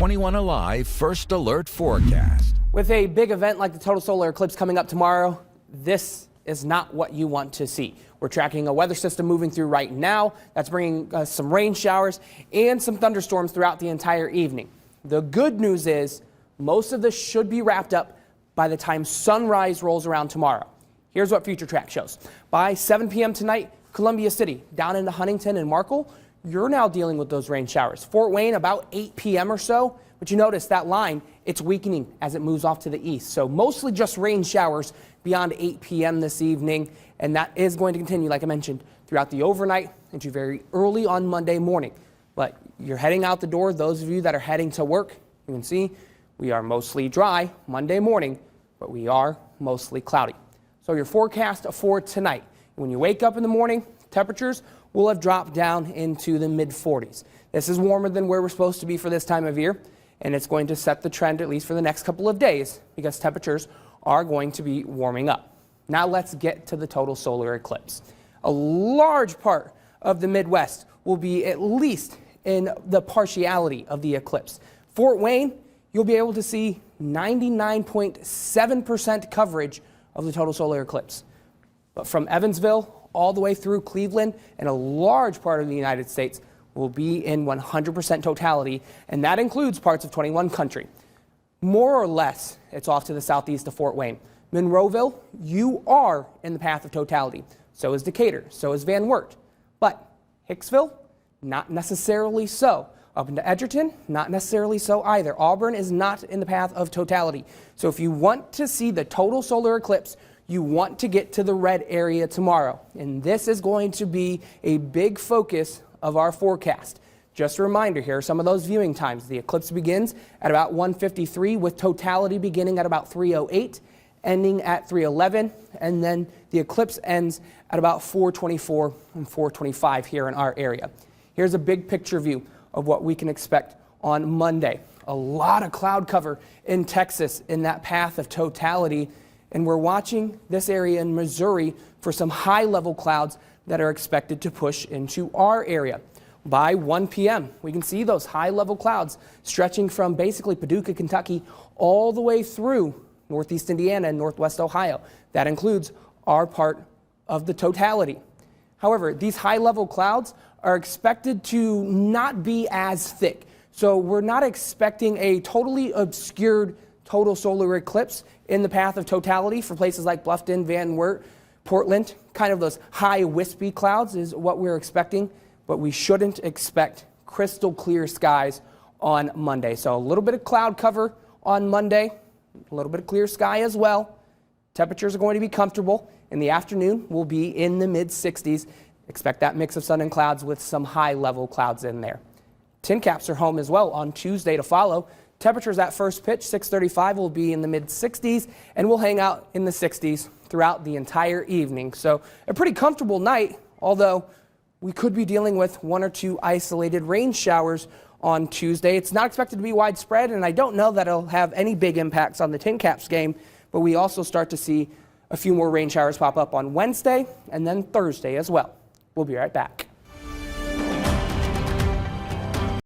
21Alive First Alert Forecast. With a big event like the total solar eclipse coming up tomorrow, this is not what you want to see. We're tracking a weather system moving through right now that's bringing us some rain showers and some thunderstorms throughout the entire evening. The good news is most of this should be wrapped up by the time sunrise rolls around tomorrow. Here's what Future Track shows. By 7 p.m. tonight, Columbia City down into Huntington and Markle, you're now dealing with those rain showers. Fort Wayne about 8 p.m. or so, but you notice that line, it's weakening as it moves off to the east. So mostly just rain showers beyond 8 p.m. this evening, and that is going to continue, like I mentioned, throughout the overnight into very early on Monday morning. But you're heading out the door. Those of you that are heading to work, you can see we are mostly dry Monday morning, but we are mostly cloudy. So your forecast for tonight, when you wake up in the morning, temperatures will have dropped down into the mid-40s. This is warmer than where we're supposed to be for this time of year, and it's going to set the trend at least for the next couple of days because temperatures are going to be warming up. Now let's get to the total solar eclipse. A large part of the Midwest will be at least in the partiality of the eclipse. Fort Wayne, you'll be able to see 99.7% coverage of the total solar eclipse. But from Evansville all the way through Cleveland and a large part of the United States will be in 100% totality, and that includes parts of 21 country. More or less, it's off to the southeast of Fort Wayne. Monroeville, you are in the path of totality. So is Decatur, so is Van Wert. But Hicksville, not necessarily so. Up into Edgerton, not necessarily so either. Auburn is not in the path of totality. So if you want to see the total solar eclipse, you want to get to the red area tomorrow. And this is going to be a big focus of our forecast. Just a reminder, here are some of those viewing times. The eclipse begins at about 1:53 with totality beginning at about 3:08, ending at 3:11, and then the eclipse ends at about 4:24 and 4:25 here in our area. Here's a big picture view of what we can expect on Monday. A lot of cloud cover in Texas in that path of totality, and we're watching this area in Missouri for some high-level clouds that are expected to push into our area. By 1 p.m., we can see those high-level clouds stretching from basically Paducah, Kentucky, all the way through northeast Indiana and northwest Ohio. That includes our part of the totality. However, these high-level clouds are expected to not be as thick. So we're not expecting a totally obscured total solar eclipse in the path of totality for places like Bluffton, Van Wert, Portland. Kind of those high wispy clouds is what we're expecting, but we shouldn't expect crystal clear skies on Monday. So a little bit of cloud cover on Monday, a little bit of clear sky as well. Temperatures are going to be comfortable. In the afternoon, we'll be in the mid-60s. Expect that mix of sun and clouds with some high-level clouds in there. Tin caps are home as well on Tuesday to follow. Temperatures at first pitch, 6:35, will be in the mid-60s, and we'll hang out in the 60s throughout the entire evening. So a pretty comfortable night, although we could be dealing with one or two isolated rain showers on Tuesday. It's not expected to be widespread, and I don't know that it'll have any big impacts on the Tin Caps game, but we also start to see a few more rain showers pop up on Wednesday and then Thursday as well. We'll be right back.